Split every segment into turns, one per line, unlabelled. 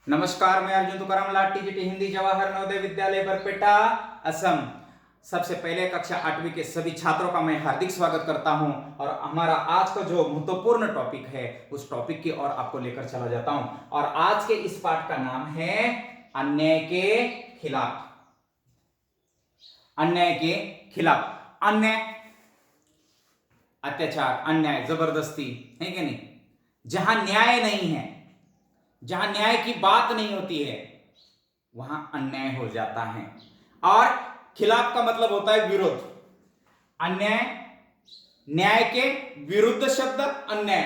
नमस्कार, मैं अर्जुन तुकाराम लाट टीजीटी हिंदी जवाहर नवोदय विद्यालय बरपेटा असम। सबसे पहले कक्षा 8वीं के सभी छात्रों का मैं हार्दिक स्वागत करता हूं और हमारा आज का जो महत्वपूर्ण टॉपिक है उस टॉपिक की ओर आपको लेकर चला जाता हूं। और आज के इस पाठ का नाम है अन्याय के खिलाफ। अन्याय के खिलाफ। अन्याय, अत्याचार, अन्याय, जबरदस्ती है कि नहीं। जहां न्याय नहीं है, जहां न्याय की बात नहीं होती है, वहां अन्याय हो जाता है। और खिलाफ का मतलब होता है विरोध। अन्याय, न्याय के विरुद्ध शब्द अन्याय,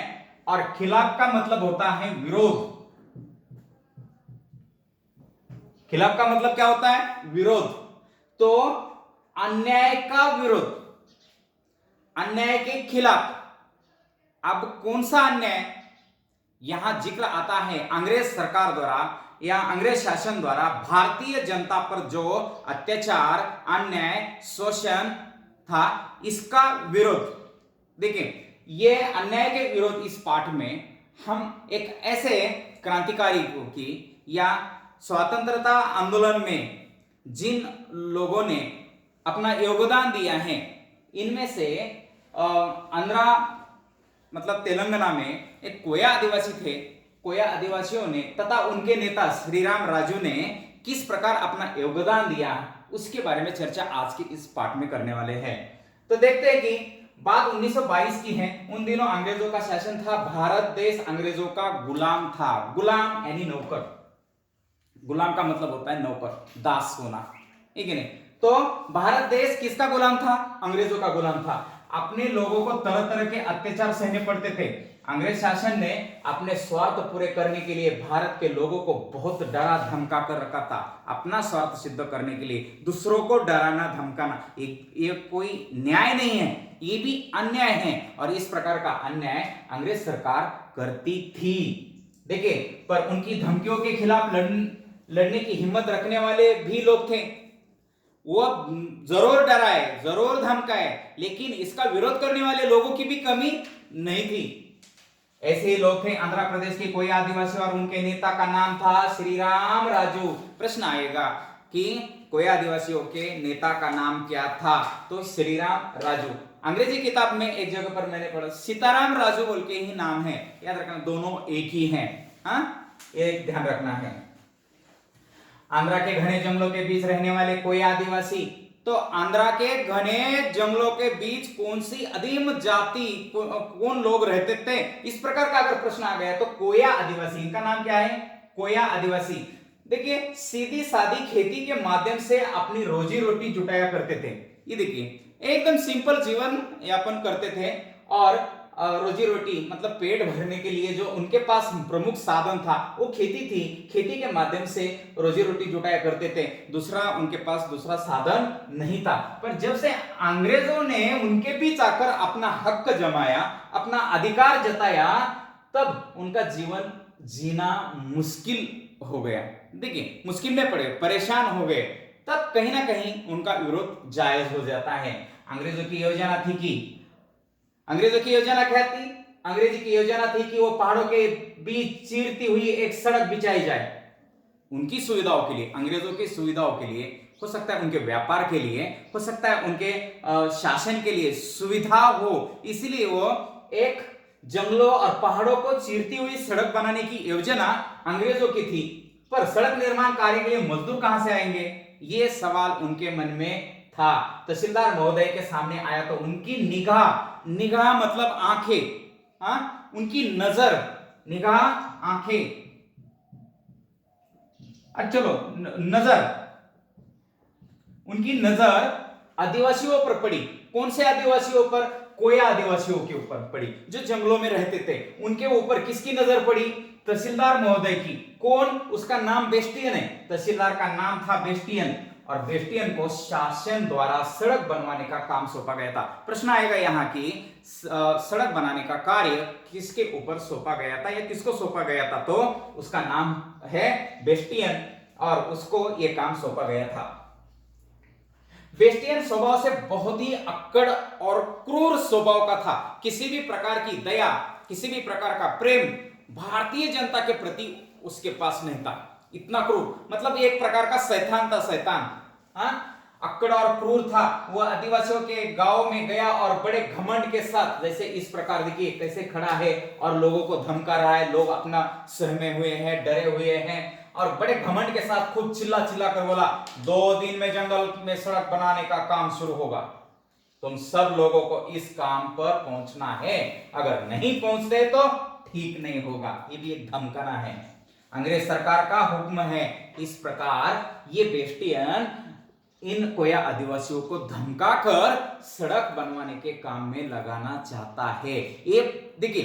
और खिलाफ का मतलब होता है विरोध। खिलाफ का मतलब क्या होता है? विरोध। तो अन्याय का विरोध, अन्याय के खिलाफ। अब कौन सा अन्याय यहां जिक्र आता है? अंग्रेज सरकार द्वारा या अंग्रेज शासन द्वारा भारतीय जनता पर जो अत्याचार, अन्याय, शोषण था, इसका विरोध। देखिए, ये अन्याय के विरोध इस पाठ में हम एक ऐसे क्रांतिकारी की या स्वतंत्रता आंदोलन में जिन लोगों ने अपना योगदान दिया है, इनमें से आंध्रा मतलब तेलंगाना में एक कोया आदिवासी थे। कोया आदिवासियों ने तथा उनके नेता श्रीराम राजू ने किस प्रकार अपना योगदान दिया, उसके बारे में चर्चा आज के इस पाठ में करने वाले हैं। तो देखते हैं कि बात 1922 की है। उन दिनों अंग्रेजों का शासन था, भारत देश अंग्रेजों का गुलाम था। गुलाम यानी नौकर। गुलाम का मतलब होता है नौकर, दास होना, ठीक है नहीं। तो भारत देश किसका गुलाम था? अंग्रेजों का गुलाम था। अपने लोगों को तरह तरह के अत्याचार सहने पड़ते थे। अंग्रेज शासन ने अपने स्वार्थ पूरे करने के लिए भारत के लोगों को बहुत डरा धमका कर रखा था। अपना स्वार्थ सिद्ध करने के लिए दूसरों को डराना धमकाना ये कोई न्याय नहीं है, ये भी अन्याय है। और इस प्रकार का अन्याय अंग्रेज सरकार करती थी। देखिए, पर उनकी धमकियों के खिलाफ लड़ने की हिम्मत रखने वाले भी लोग थे। वो जरूर डराए, जरूर धमकाए, लेकिन इसका विरोध करने वाले लोगों की भी कमी नहीं थी। ऐसे ही लोग थे आंध्र प्रदेश के कोई आदिवासी और उनके नेता का नाम था श्रीराम राजू। प्रश्न आएगा कि कोई आदिवासियों के नेता का नाम क्या था? तो श्रीराम राजू। अंग्रेजी किताब में एक जगह पर मैंने पढ़ा सीताराम राजू बोल के ही नाम है। याद रखना, दोनों एक ही हैं। हाँ, एक ध्यान रखना है। आंध्रा के घने जंगलों के बीच रहने वाले कोई आदिवासी। तो आंध्रा के घने जंगलों के बीच कौन सी अधीम जाति, कौन लोग रहते थे, इस प्रकार का अगर प्रश्न आ गया तो कोया आदिवासी। इनका नाम क्या है? कोया आदिवासी। देखिए, सीधी सादी खेती के माध्यम से अपनी रोजी रोटी जुटाया करते थे। ये देखिए, एकदम सिंपल जीवन यापन करते थे और रोजी रोटी मतलब पेट भरने के लिए जो उनके पास प्रमुख साधन था वो खेती थी। खेती के माध्यम से रोजी रोटी जुटाया करते थे। दूसरा उनके पास दूसरा साधन नहीं था। पर जब से अंग्रेजों ने उनके बीच आकर अपना हक जमाया, अपना अधिकार जताया, तब उनका जीवन जीना मुश्किल हो गया। देखिए, मुश्किल में पड़े, परेशान हो गए, तब कहीं ना कहीं उनका विरोध जायज हो जाता है। अंग्रेजों की योजना थी कि अंग्रेजों की योजना क्या थी? अंग्रेजी की योजना थी कि वो पहाड़ों के बीच चीरती हुई एक सड़क बिछाई जाए उनकी सुविधाओं के लिए, अंग्रेजों की सुविधाओं के लिए, हो सकता है उनके व्यापार के लिए, हो सकता है उनके शासन के लिए सुविधा हो, इसलिए वो एक जंगलों और पहाड़ों को चीरती हुई सड़क बनाने की योजना अंग्रेजों की थी। पर सड़क निर्माण कार्य के लिए मजदूर कहां से आएंगे, ये सवाल उनके मन में था। तहसीलदार महोदय के सामने आया तो उनकी निगाह, निगाह मतलब आंखें, हाँ, उनकी नजर, निगाह, आंखें, चलो नजर, उनकी नजर आदिवासियों पर पड़ी। कौन से आदिवासियों पर? कोया आदिवासियों के ऊपर पड़ी, जो जंगलों में रहते थे। उनके ऊपर किसकी नजर पड़ी? तहसीलदार महोदय की। कौन? उसका नाम बेस्टियन है। तहसीलदार का नाम था बेस्टियन और बेस्टियन को शासन द्वारा सड़क बनवाने का काम सौंपा गया था। प्रश्न आएगा यहाँ की सड़क बनाने का कार्य किसके ऊपर सौंपा गया था या किसको सौंपा गया था? तो उसका नाम है बेस्टियन और उसको यह काम सौंपा गया था। बेस्टियन स्वभाव से बहुत ही अक्कड़ और क्रूर स्वभाव का था। किसी भी प्रकार की दया, किसी भी प्रकार का प्रेम भारतीय जनता के प्रति उसके पास नहीं था। इतना क्रूर, मतलब एक प्रकार का शैतान था, शैतान। हाँ, अक्कड़ और क्रूर था। वो आदिवासियों के गांव में गया और बड़े घमंड के साथ, जैसे इस प्रकार देखिए कैसे खड़ा है और लोगों को धमका रहा है। लोग अपना सहमे हुए हैं, डरे हुए हैं और बड़े घमंड के साथ खूब चिल्ला चिल्ला कर बोला, 2 दिन में जंगल में सड़क बनाने का काम शुरू होगा, तुम सब लोगों को इस काम पर पहुंचना है, अगर नहीं पहुंचते तो ठीक नहीं होगा। ये भी एक धमकाना है, अंग्रेज सरकार का हुक्म है। इस प्रकार ये बेस्टियन इन कोया आदिवासियों को धमकाकर सड़क बनवाने के काम में लगाना चाहता है। ये देखिए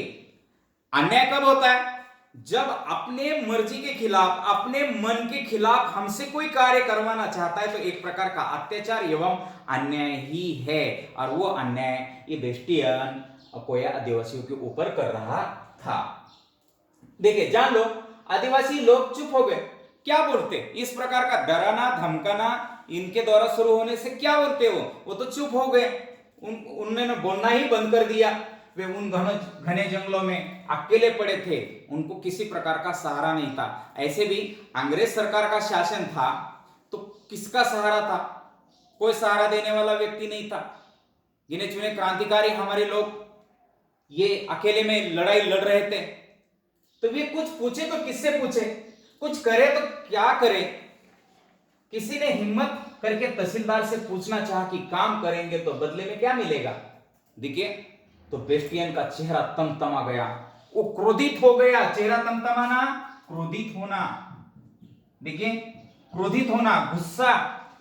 अन्याय कब होता है, जब अपने मर्जी के खिलाफ, अपने मन के खिलाफ हमसे कोई कार्य करवाना चाहता है तो एक प्रकार का अत्याचार एवं अन्याय ही है। और वो अन्याय ये बेस्टियन कोया आदिवासियों के ऊपर कर रहा था। देखिए जान लो, आदिवासी लोग चुप हो गए। क्या बोलते, इस प्रकार का डराना धमकाना इनके द्वारा शुरू होने से क्या बोलते, वो तो चुप हो गए। उन्होंने बोलना ही बंद कर दिया। वे उन घने जंगलों में अकेले पड़े थे, उनको किसी प्रकार का सहारा नहीं था। ऐसे भी अंग्रेज सरकार का शासन था तो किसका सहारा था, कोई सहारा देने वाला व्यक्ति नहीं था। गिने चुने क्रांतिकारी हमारे लोग ये अकेले में लड़ाई लड़ रहे थे, तो वे कुछ पूछे तो किससे पूछे, कुछ करे तो क्या करे। किसी ने हिम्मत करके तहसीलदार से पूछना चाहा कि काम करेंगे तो बदले में क्या मिलेगा। देखिए तो बेस्टियन का चेहरा तमतमा गया, वो क्रोधित हो गया। चेहरा तमतमाना, क्रोधित होना, देखिए क्रोधित होना, गुस्सा,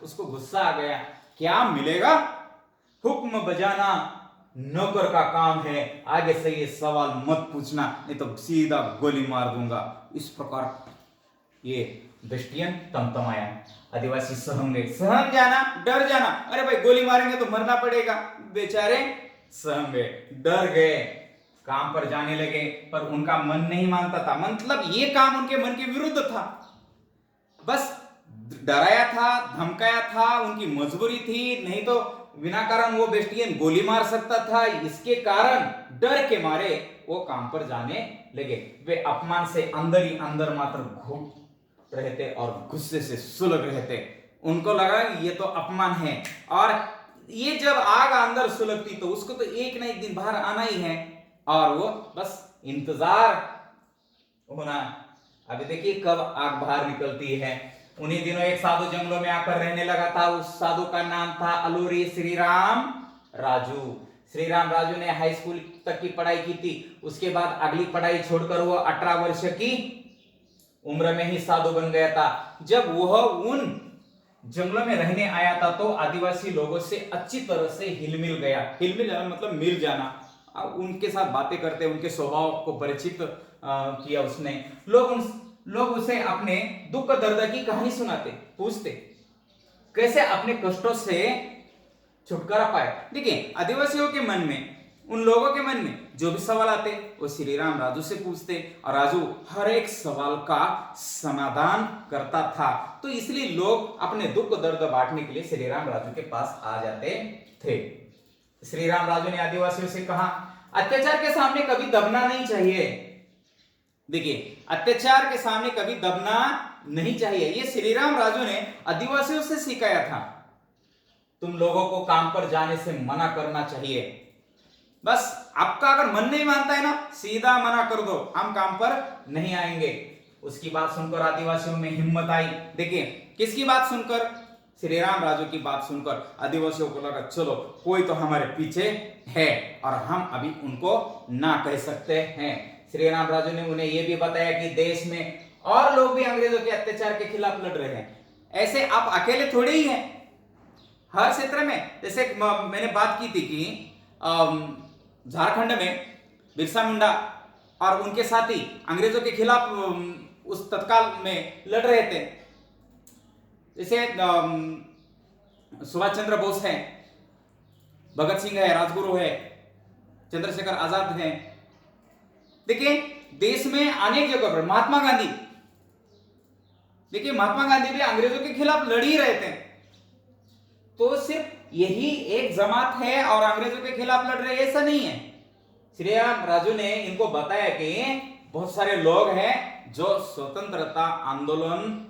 उसको गुस्सा आ गया। क्या मिलेगा, हुक्म बजाना नौकर का काम है, आगे से ये सवाल मत पूछना नहीं तो सीधा गोली मार दूंगा। इस प्रकार ये बेस्टियन तमतमाया। आदिवासी सहम गए, सहम जाना, डर जाना, अरे भाई गोली मारेंगे तो मरना पड़ेगा। बेचारे सहम गए, डर गए, काम पर जाने लगे। पर उनका मन नहीं मानता था, मतलब ये काम उनके मन के विरुद्ध था। बस डराया था, धमकाया था, उनकी मजबूरी थी, नहीं तो बिना कारण वो बेस्टियन गोली मार सकता था। इसके कारण डर के मारे वो काम पर जाने लगे। वे अपमान से अंदर ही अंदर मात्र घुट रहे थे और गुस्से से सुलग रहे थे। उनको लगा ये तो अपमान है, और ये जब आग अंदर सुलगती तो उसको तो एक ना एक दिन बाहर आना ही है, और वो बस इंतजार होना। अभी देखिए कब आग बाहर निकलती है। उन्हीं दिनों एक साधु जंगलों में आकर रहने लगा था। उस साधु का नाम था अलूरी श्रीराम राजू। श्रीराम राजू ने हाई स्कूल तक की पढ़ाई की थी। उसके बाद अगली पढ़ाई छोड़कर वो 18 वर्ष की उम्र में ही साधु बन गया था। जब वह उन जंगलों में रहने आया था तो आदिवासी लोगों से अच्छी तरह से हिलमिल गया। हिलमिल जाना मतलब मिल जाना, उनके साथ बातें करते, उनके स्वभाव को परिचित किया उसने। लोग उसे अपने दुख दर्द की कहानी सुनाते, पूछते कैसे अपने कष्टों से छुटकारा पाए। देखिए आदिवासियों के मन में, उन लोगों के मन में जो भी सवाल आते वो श्री राम राजू से पूछते, और राजू हर एक सवाल का समाधान करता था। तो इसलिए लोग अपने दुख दर्द बांटने के लिए श्री राम राजू के पास आ जाते थे। श्री राम राजू ने आदिवासियों से कहा, अत्याचार के सामने कभी दबना नहीं चाहिए। देखिए अत्याचार के सामने कभी दबना नहीं चाहिए, ये श्री राम राजू ने आदिवासियों से सिखाया था। तुम लोगों को काम पर जाने से मना करना चाहिए। बस आपका अगर मन नहीं मानता है ना, सीधा मना कर दो, हम काम पर नहीं आएंगे। उसकी बात सुनकर आदिवासियों में हिम्मत आई। देखिए किसकी बात सुनकर, श्री राम राजू की बात सुनकर आदिवासियों को लगा चलो कोई तो हमारे पीछे है और हम अभी उनको ना कह सकते हैं। श्री राम राजू ने उन्हें यह भी बताया कि देश में और लोग भी अंग्रेजों के अत्याचार के खिलाफ लड़ रहे हैं, ऐसे आप अकेले थोड़े ही हैं। हर क्षेत्र में, जैसे मैंने बात की थी कि झारखंड में बिरसा मुंडा और उनके साथी अंग्रेजों के खिलाफ उस तत्काल में लड़ रहे थे। जैसे सुभाष चंद्र बोस है, भगत सिंह है, राजगुरु है, चंद्रशेखर आजाद है। देखिए देश में अनेक जगह पर महात्मा गांधी, देखिए महात्मा गांधी भी अंग्रेजों के खिलाफ लड़ ही रहे थे। तो सिर्फ यही एक जमात है और अंग्रेजों के खिलाफ लड़ रहे, ऐसा नहीं है। श्री राम राजू ने इनको बताया कि बहुत सारे लोग हैं जो स्वतंत्रता आंदोलन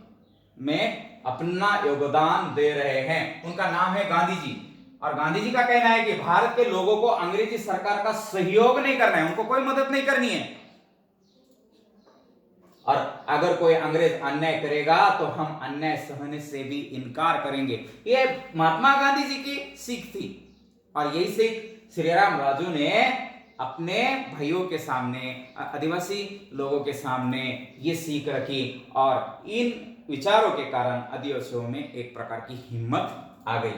में अपना योगदान दे रहे हैं। उनका नाम है गांधी जी। और गांधी जी का कहना है कि भारत के लोगों को अंग्रेजी सरकार का सहयोग नहीं करना है, उनको कोई मदद नहीं करनी है, और अगर कोई अंग्रेज अन्याय करेगा तो हम अन्याय सहने से भी इनकार करेंगे। ये महात्मा गांधी जी की सीख थी, और यही सीख श्रीराम राजू ने अपने भाइयों के सामने, आदिवासी लोगों के सामने ये सीख रखी, और इन विचारों के कारण आदिवासियों में एक प्रकार की हिम्मत आ गई।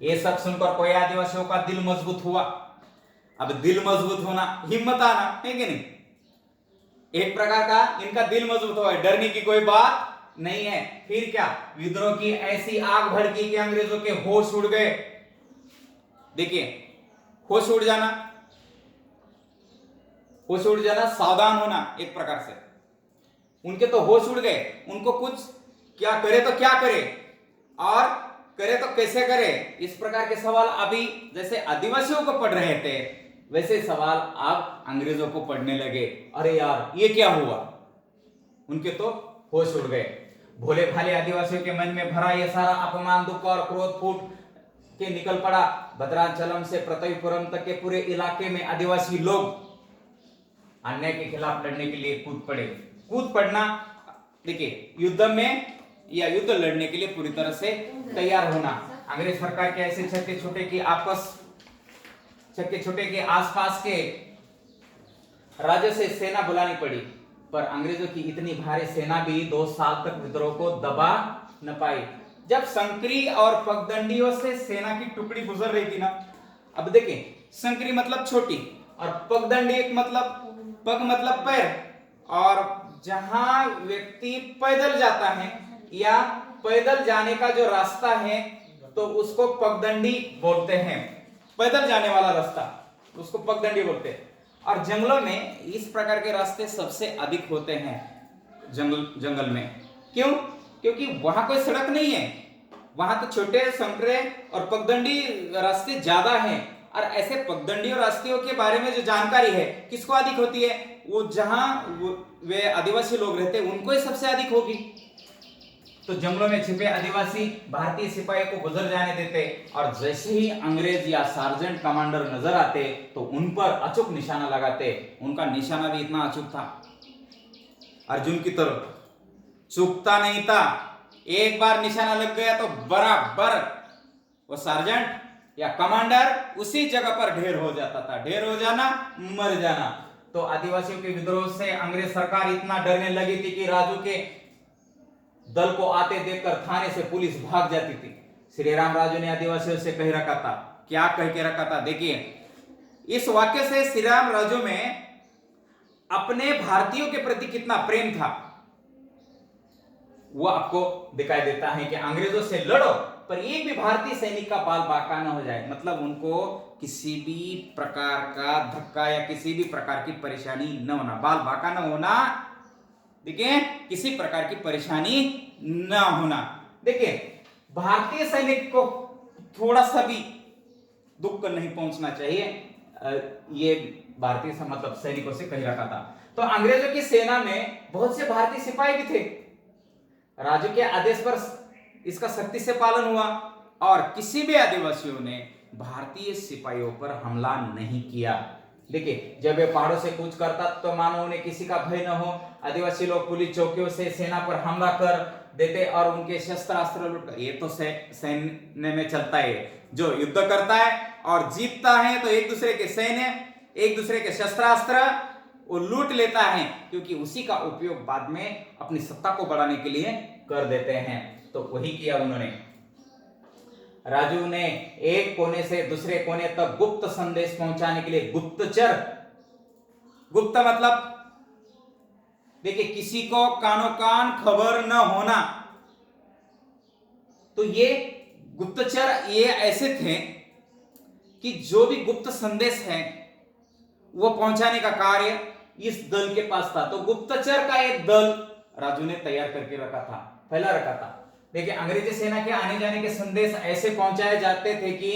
ये सब सुनकर कोई आदिवासियों का दिल मजबूत हुआ। अब दिल मजबूत होना, हिम्मत आना है कि नहीं, एक प्रकार का इनका दिल मजबूत हुआ, डरने की कोई बात नहीं है। फिर क्या, विद्रोह की ऐसी आग भड़की कि अंग्रेजों के होश उड़ गए। देखिए, होश उड़ जाना, होश उड़ जाना, सावधान होना, एक प्रकार से उनके तो होश उड़ गए। उनको कुछ क्या करे तो क्या करे, और करे तो कैसे करे, इस प्रकार के सवाल अभी जैसे आदिवासियों को पढ़ रहे थे, वैसे सवाल अब अंग्रेजों को पढ़ने लगे। अरे यार, ये क्या हुआ, उनके तो होश उड़ गए। भोले भाले आदिवासियों के मन में भरा ये सारा अपमान, दुख और क्रोध फूट के निकल पड़ा। भद्राचलम से पृथ्वीपुरम तक के पूरे इलाके में आदिवासी लोग अन्याय के खिलाफ लड़ने के लिए कूद पड़े। कूद पड़ना, देखिए, युद्ध में या युद्ध लड़ने के लिए पूरी तरह से तैयार होना। अंग्रेज सरकार के ऐसे छक्के छोटे की आसपास के राज्यों से सेना बुलानी पड़ी, पर अंग्रेजों की इतनी भारी सेना भी 2 साल तक विद्रोह को दबा न पाई। जब संकरी और पगडंडियों से सेना की टुकड़ी गुजर रही थी ना, अब देखें, संकरी मतलब छोटी और पगडंडी एक मतलब, पग मतलब पैर, और जहां व्यक्ति पैदल जाता है या पैदल जाने का जो रास्ता है तो उसको पगडंडी बोलते हैं। पैदल जाने वाला रास्ता उसको पगडंडी बोलते हैं। और जंगलों में इस प्रकार के रास्ते सबसे अधिक होते हैं जंगल में। क्यों? क्योंकि वहां कोई सड़क नहीं है, वहां तो छोटे संकरे और पगडंडी रास्ते ज्यादा हैं। और ऐसे पगडंडी और रास्तियों के बारे में जो जानकारी है किसको अधिक होती है, वो जहां वे आदिवासी लोग रहते हैं उनको ही सबसे अधिक होगी। तो जंगलों में छिपे आदिवासी भारतीय सिपाहियों को गुजर जाने देते, और जैसे ही अंग्रेज या सार्जेंट कमांडर नजर आते तो उन पर अचूक निशाना लगाते। उनका निशाना भी इतना अचूक था, अर्जुन की तरह चूकता नहीं था। एक बार निशाना लग गया तो बराबर वो सार्जेंट या कमांडर उसी जगह पर ढेर हो जाता था। ढेर हो जाना, मर जाना। तो आदिवासियों के विद्रोह से अंग्रेज सरकार इतना डरने लगी थी कि राजू के दल को आते देखकर थाने से पुलिस भाग जाती थी। श्री राम राजू ने आदिवासियों से कह रखा था, क्या कह के रखा था, देखिए, इस वाक्य से श्री राम राजू में अपने भारतीयों के प्रति कितना प्रेम था वो आपको दिखाई देता है कि अंग्रेजों से लड़ो पर एक भी भारतीय सैनिक का बाल बांका न हो जाए। मतलब उनको किसी भी प्रकार का धक्का या किसी भी प्रकार की परेशानी न होना, बाल बांका न होना, देखिए, किसी प्रकार की परेशानी न होना। देखिए, भारतीय सैनिक को थोड़ा सा भी दुख नहीं पहुंचना चाहिए, ये भारतीय मतलब सैनिकों से कह रखा था। तो अंग्रेजों की सेना में बहुत से भारतीय सिपाही भी थे। राजू के आदेश पर इसका सख्ती से पालन हुआ, और किसी भी आदिवासियों ने भारतीय सिपाहियों पर हमला नहीं किया। देखिए, जब ये पहाड़ों से कूच करता तो मानो उन्हें किसी का भय न हो। आदिवासी लोग पुलिस चौकियों से सेना पर हमला कर देते और उनके शस्त्र अस्त्र लूट। ये तो सैन्य में चलता है, जो युद्ध करता है और जीतता है तो एक दूसरे के सैन्य, एक दूसरे के शस्त्रास्त्र वो लूट लेता है, क्योंकि उसी का उपयोग बाद में अपनी सत्ता को बढ़ाने के लिए कर देते हैं। तो वही किया उन्होंने। राजू ने एक कोने से दूसरे कोने तक गुप्त संदेश पहुंचाने के लिए गुप्तचर, गुप्त मतलब देखिए, किसी को कानो कान खबर न होना, तो ये गुप्तचर ये ऐसे थे कि जो भी गुप्त संदेश है वो पहुंचाने का कार्य इस दल के पास था। तो गुप्तचर का एक दल राजू ने तैयार करके रखा था, फैला रखा था। देखिए, अंग्रेजी सेना के आने जाने के संदेश ऐसे पहुंचाए जाते थे कि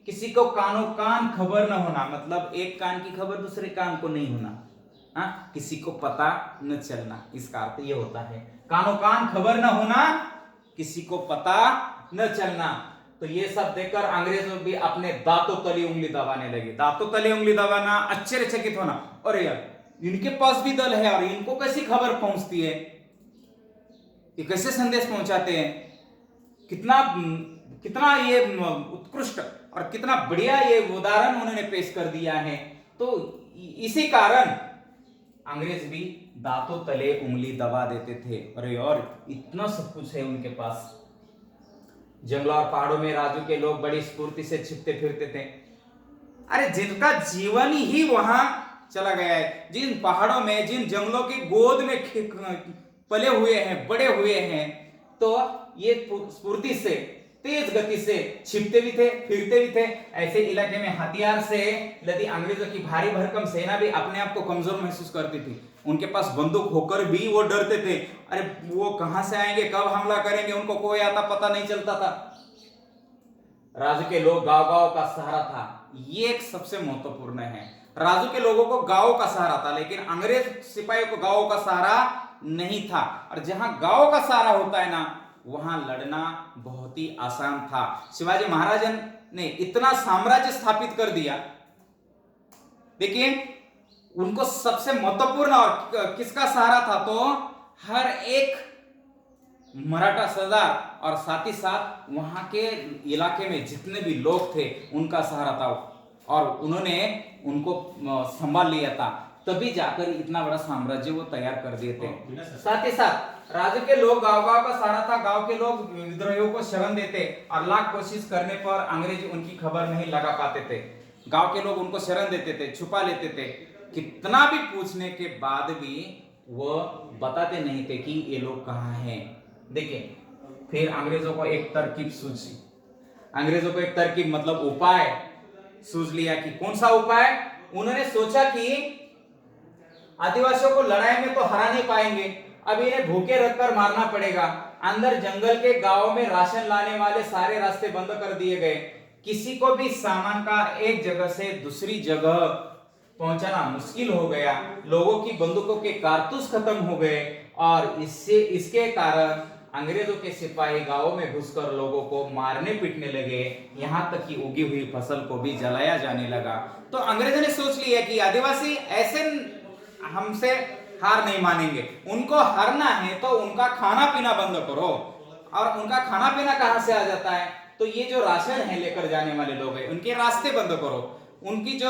किसी को कानो कान खबर न होना, मतलब एक कान की खबर दूसरे कान को नहीं होना। हाँ, किसी को पता न चलना, इसका अर्थ ये होता है। कानो कान खबर न होना, किसी को पता न चलना। तो ये सब देखकर अंग्रेजों भी अपने दांतों तले उंगली दबाने लगे। दांतों तले उंगली दबाना, आश्चर्यचकित होना, अरे यार इनके पास भी दल है और इनको कैसी खबर पहुंचती है, ये कैसे संदेश पहुंचाते हैं, कितना कितना ये उत्कृष्ट और कितना बढ़िया ये उदाहरण उन्होंने पेश कर दिया है। तो इसी कारण अंग्रेज भी दांतों तले उंगली दबा देते थे। अरे और इतना सब कुछ है उनके पास। जंगलों और पहाड़ों में राजू के लोग बड़ी स्फूर्ति से छिपते फिरते थे। अरे जिनका जीवन ही वहां चला गया है, जिन पहाड़ों में, जिन जंगलों की गोद में पले हुए हैं, बड़े हुए हैं, तो ये स्फूर्ति से, तेज गति से छिपते भी थे, फिरते भी थे। ऐसे इलाके में हथियार से लदी अंग्रेजों की भारी भरकम सेना भी अपने आप को कमजोर महसूस करती थी। उनके पास बंदूक होकर भी वो डरते थे। अरे वो कहां से आएंगे, कब हमला करेंगे, उनको कोई आता पता नहीं चलता था। राजू के लोग गांव गांव का सहारा था, ये एक सबसे महत्वपूर्ण है। राजू के लोगों को गांव का सहारा था, लेकिन अंग्रेज सिपाहियों को गांव का सहारा नहीं था। और जहां गांव का सहारा होता है ना, वहां लड़ना बहुत ही आसान था। शिवाजी महाराज ने इतना साम्राज्य स्थापित कर दिया। देखिए उनको सबसे महत्वपूर्ण और किसका सहारा था, तो हर एक मराठा सरदार और साथ ही साथ वहां के इलाके में जितने भी लोग थे उनका सहारा था, और उन्होंने उनको संभाल लिया था। तभी जाकर इतना बड़ा साम्राज्य वो तैयार कर दिए थे। साथ ही साथ राजू के लोग गांव गांव का सहारा था। गांव के लोग विद्रोहियों को शरण देते और लाख कोशिश करने पर अंग्रेज उनकी खबर नहीं लगा पाते थे। गांव के लोग उनको शरण देते थे, छुपा लेते थे। कितना भी पूछने के बाद भी वो बताते नहीं थे कि ये लोग कहाँ हैं। देखिए फिर अंग्रेजों को एक तरकीब सूझी। अंग्रेजों को एक तरकीब मतलब उपाय सूझ लिया कि कौन सा उपाय। उन्होंने सोचा कि आदिवासियों को लड़ाई में तो हरा नहीं पाएंगे, अब इन्हें भूखे रखकर मारना पड़ेगा। अंदर जंगल के गांव में राशन लाने वाले सारे रास्ते बंद कर दिए गए। किसी को भी सामान का एक जगह से दूसरी जगह पहुंचाना मुश्किल हो गया। लोगों की बंदूकों के कारतूस खत्म हो गए और इसके कारण अंग्रेजों के सिपाही गांवों में घुसकर लोगों को मारने पीटने लगे। यहां तक कि उगी हुई फसल को भी जलाया जाने लगा। तो अंग्रेजों ने सोच लिया कि आदिवासी ऐसे हमसे हार नहीं मानेंगे, उनको हारना है तो उनका खाना पीना बंद करो। और उनका खाना पीना कहां से आ जाता है, तो ये जो राशन है लेकर जाने वाले लोग हैं उनके रास्ते बंद करो, उनकी जो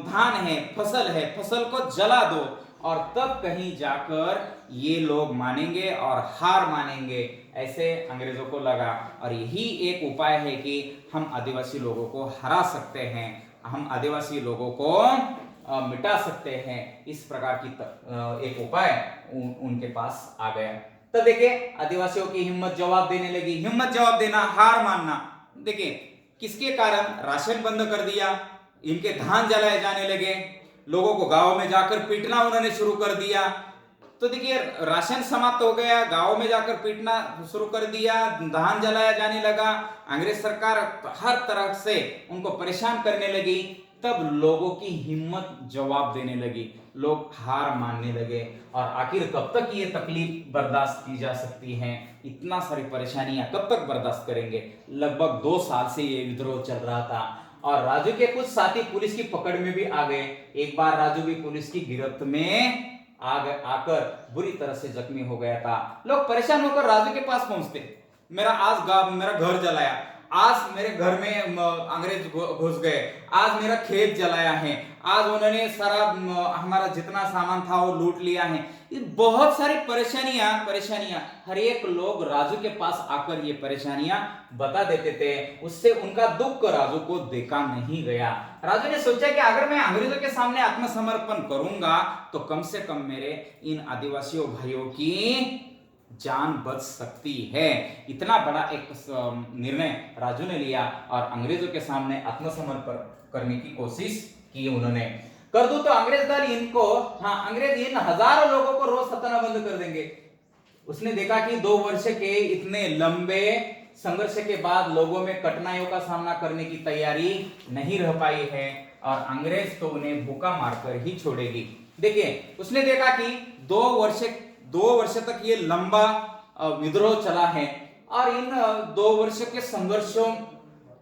धान है, फसल को जला दो, और तब कहीं जाकर ये लोग मानेंगे और हार मानेंगे। ऐसे अंग्रेजों को लगा। और यही एक उपाय है कि हम आदिवासी लोगों को हरा सकते हैं, हम आदिवासी लोगों को मिटा सकते हैं। इस प्रकार की एक उपाय उनके पास आ गया। तो देखिए आदिवासियों की हिम्मत जवाब देने लगी। हिम्मत जवाब देना, हार मानना। देखिए किसके कारण, राशन बंद कर दिया, इनके धान जलाए जाने लगे, लोगों को गांव में जाकर पीटना उन्होंने शुरू कर दिया। तो देखिए राशन समाप्त हो गया, गांव में जाकर पीटना शुरू कर दिया, धान जलाया जाने लगा, अंग्रेज सरकार हर तरह से उनको परेशान करने लगी। तब लोगों की हिम्मत जवाब देने लगी, लोग हार मानने लगे। और आखिर कब तक ये तकलीफ बर्दाश्त की जा सकती है, इतना सारी परेशानियां कब तक बर्दाश्त करेंगे। लगभग 2 साल से ये विद्रोह चल रहा था और राजू के कुछ साथी पुलिस की पकड़ में भी आ गए। एक बार राजू भी पुलिस की गिरफ्त में आकर बुरी तरह से जख्मी हो गया था। लोग परेशान होकर राजू के पास पहुंचते, मेरा घर जलाया, आज मेरे घर में अंग्रेज घुस गए, आज मेरा खेत जलाया है, आज उन्होंने सारा हमारा जितना सामान था वो लूट लिया है। बहुत सारी परेशानियां हर एक लोग राजू के पास आकर ये परेशानियां बता देते थे। उससे उनका दुख राजू को देखा नहीं गया। राजू ने सोचा कि अगर मैं अंग्रेजों के सामने आत्मसमर्पण करूंगा तो कम से कम मेरे इन आदिवासियों भाइयों की जान बच सकती है। इतना बड़ा एक निर्णय राजू ने लिया और अंग्रेजों के सामने आत्मसमर्पण करने की कोशिश की उन्होंने। कर दो तो अंग्रेज दल अंग्रेज इन हजारों लोगों को रोज सताना बंद कर देंगे। उसने देखा कि 2 वर्ष के इतने लंबे संघर्ष के बाद लोगों में कठिनाइयों का सामना करने की तैयारी नहीं रह पाई है और अंग्रेज तो उन्हें भूखा मारकर ही छोड़ेगी। देखिए उसने देखा कि 2 वर्ष तक ये लंबा विद्रोह चला है और इन 2 वर्ष के संघर्षों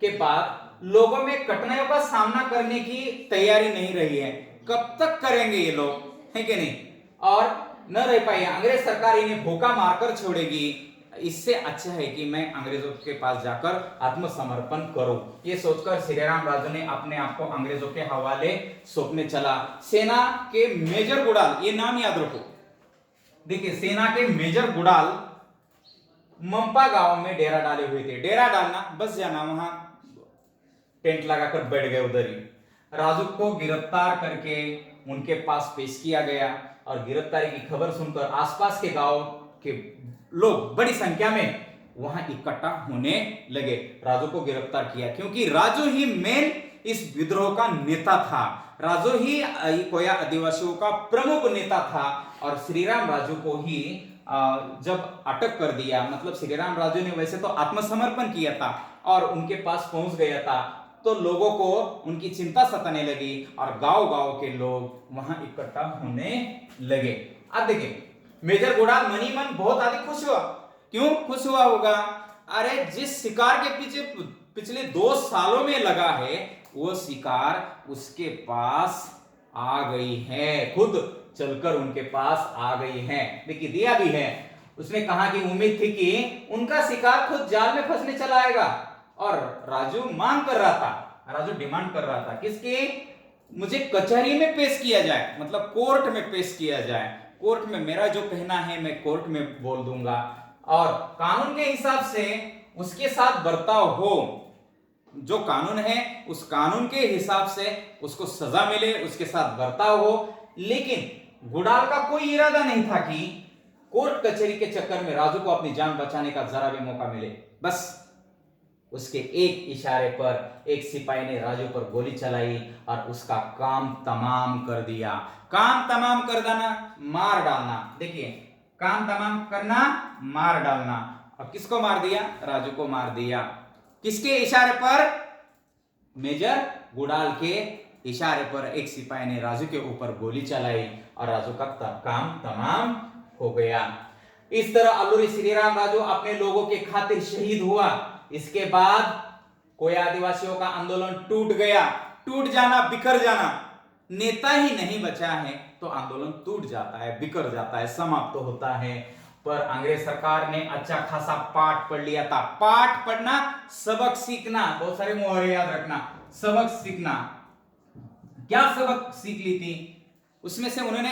के बाद लोगों में कठिनाइयों का सामना करने की तैयारी नहीं रही है। कब तक करेंगे ये लोग, है कि नहीं, और न रह पाए, अंग्रेज सरकार इन्हें भूखा मारकर छोड़ेगी। इससे अच्छा है कि मैं अंग्रेजों के पास जाकर आत्मसमर्पण करूं। ये सोचकर श्रीराम राजू ने अपने आप को अंग्रेजों के हवाले सौंपने चला। सेना के मेजर गुडाल, ये नाम याद रखो, देखिए सेना के मेजर गुडाल मंपा गांव में डेरा डाले हुए थे। डेरा डालना, बस जाना, वहां टेंट लगाकर बैठ गए उधर ही। राजू को गिरफ्तार करके उनके पास पेश किया गया और गिरफ्तारी की खबर सुनकर आसपास के गांव के लोग बड़ी संख्या में वहां इकट्ठा होने लगे। राजू को गिरफ्तार किया क्योंकि राजू ही मेन इस विद्रोह का नेता था। राजू ही कोया आदिवासियों का प्रमुख नेता था और श्रीराम राजू को ही जब अटक कर दिया, मतलब श्रीराम राजू ने वैसे तो आत्मसमर्पण किया था और उनके पास पहुंच गया था, तो लोगों को उनकी चिंता सताने लगी और गांव-गांव के लोग वहां इकट्ठा होने लगे। अब देखिए मेजर गुडाल मनी मन बहुत अधिक खुश हुआ। क्यों खुश हुआ होगा? अरे जिस शिकार के पीछे पिछले 2 सालों में लगा है वो शिकार उसके पास आ गई है, खुद चलकर उनके पास आ गई है। देखिए दिया भी है। उसने कहा कि उम्मीद थी कि उनका शिकार खुद जाल में फंसने चला आएगा और राजू मांग कर रहा था, राजू डिमांड कर रहा था किसकी, मुझे कचहरी में पेश किया जाए, मतलब कोर्ट में पेश किया जाए। कोर्ट में मेरा जो कहना है मैं कोर्ट में बोल दूंगा और कानून के हिसाब से उसके साथ बर्ताव हो, जो कानून है उस कानून के हिसाब से उसको सजा मिले, उसके साथ बर्ताव हो। लेकिन गुडाल का कोई इरादा नहीं था कि कोर्ट कचहरी के चक्कर में राजू को अपनी जान बचाने का जरा भी मौका मिले। बस उसके एक इशारे पर एक सिपाही ने राजू पर गोली चलाई और उसका काम तमाम कर दिया। काम तमाम कर देना, मार डालना। देखिए काम तमाम करना, मार डालना। और किसको मार दिया? राजू को मार दिया। किसके इशारे पर? मेजर गुडाल के इशारे पर एक सिपाही ने राजू के ऊपर गोली चलाई और राजू का काम तमाम हो गया। इस तरह अल्लूरी श्रीराम राजू अपने लोगों के खातिर शहीद हुआ। इसके बाद कोया आदिवासियों का आंदोलन टूट गया। टूट जाना, बिखर जाना, नेता ही नहीं बचा है तो आंदोलन टूट जाता है, बिखर जाता है, समाप्त तो होता है। पर अंग्रेज सरकार ने अच्छा खासा पाठ पढ़ लिया था। पाठ पढ़ना, सबक सीखना, बहुत सारे मुहावरे याद रखना। सबक सीखना, क्या सबक सीख ली थी? उसमें से उन्होंने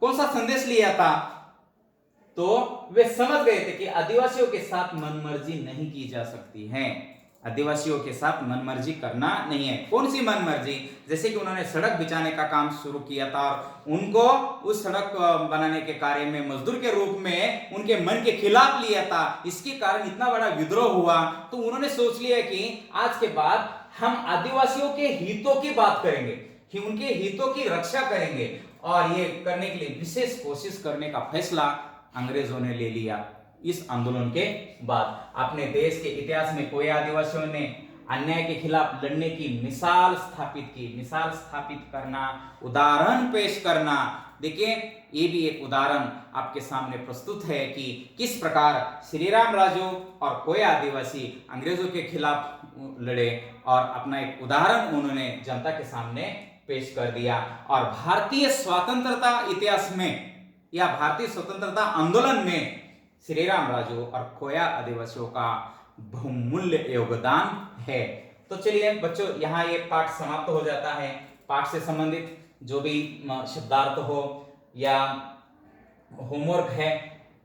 कौन सा संदेश लिया था? तो वे समझ गए थे कि आदिवासियों के साथ मनमर्जी नहीं की जा सकती है। आदिवासियों के साथ मनमर्जी करना नहीं है। कौन सी मनमर्जी? जैसे कि उन्होंने सड़क बिछाने का काम शुरू किया था और उनको उस सड़क बनाने के कार्य में मजदूर के रूप में उनके मन के खिलाफ लिया था। इसके कारण इतना बड़ा विद्रोह हुआ। तो उन्होंने सोच लिया कि आज के बाद हम आदिवासियों के हितों की बात करेंगे, उनके हितों की रक्षा करेंगे और ये करने के लिए विशेष कोशिश करने का फैसला अंग्रेजों ने ले लिया। इस आंदोलन के बाद अपने देश के इतिहास में कोया आदिवासियों ने अन्याय के खिलाफ लड़ने की मिसाल स्थापित की। मिसाल स्थापित करना, उदाहरण पेश करना। देखिए ये भी एक उदाहरण आपके सामने प्रस्तुत है कि किस प्रकार श्रीराम राजू और कोया आदिवासी अंग्रेजों के खिलाफ लड़े और अपना एक उदाहरण उन्होंने जनता के सामने पेश कर दिया। और भारतीय स्वतंत्रता इतिहास में या भारतीय स्वतंत्रता आंदोलन में श्रीराम राजू और कोया आदिवासियों का बहुमूल्य योगदान है। तो चलिए बच्चों, यहाँ ये पाठ समाप्त हो जाता है। पाठ से संबंधित जो भी शब्दार्थ हो या होमवर्क है,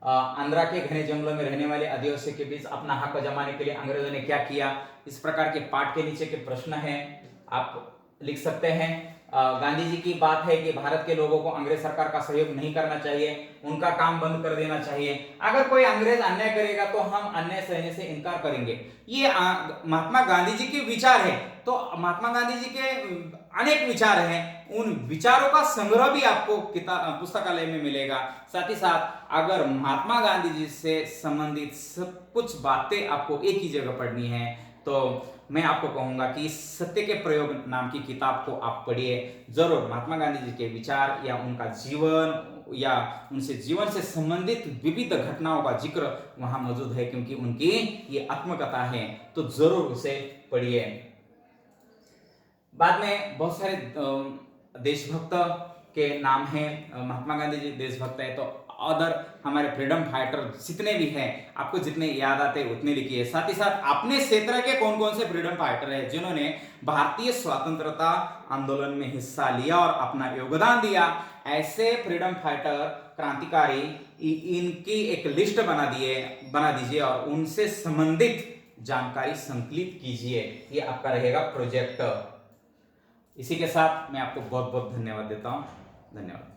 आंध्रा के घने जंगलों में रहने वाले आदिवासियों के बीच अपना हक जमाने के लिए अंग्रेजों ने क्या किया, इस प्रकार के पाठ के नीचे के प्रश्न हैं, आप लिख सकते हैं। गांधी जी की बात है कि भारत के लोगों को अंग्रेज सरकार का सहयोग नहीं करना चाहिए, उनका काम बंद कर देना चाहिए। अगर कोई अंग्रेज अन्याय करेगा तो हम अन्याय सहने से इनकार करेंगे। ये महात्मा गांधी जी के विचार है। तो महात्मा गांधी जी के अनेक विचार हैं, उन विचारों का संग्रह भी आपको पुस्तकालय में मिलेगा। साथ ही साथ अगर महात्मा गांधी जी से संबंधित सब कुछ बातें आपको एक ही जगह पढ़नी है तो मैं आपको कहूंगा कि सत्य के प्रयोग नाम की किताब को आप पढ़िए जरूर। महात्मा गांधी जी के विचार या उनका जीवन या उनसे जीवन से संबंधित विविध घटनाओं का जिक्र वहां मौजूद है, क्योंकि उनकी ये आत्मकथा है, तो जरूर उसे पढ़िए। बाद में बहुत सारे देशभक्त के नाम हैं। महात्मा गांधी जी देशभक्त है, तो अदर हमारे फ्रीडम फाइटर जितने भी हैं, आपको जितने याद आते हैं उतने लिखिए। साथ ही साथ अपने क्षेत्र के कौन कौन से फ्रीडम फाइटर हैं जिन्होंने भारतीय स्वतंत्रता आंदोलन में हिस्सा लिया और अपना योगदान दिया, ऐसे फ्रीडम फाइटर क्रांतिकारी इनकी एक लिस्ट बना दीजिए और उनसे संबंधित जानकारी संकलित कीजिए। ये आपका रहेगा प्रोजेक्ट। इसी के साथ मैं आपको बहुत बहुत धन्यवाद देता हूं। धन्यवाद।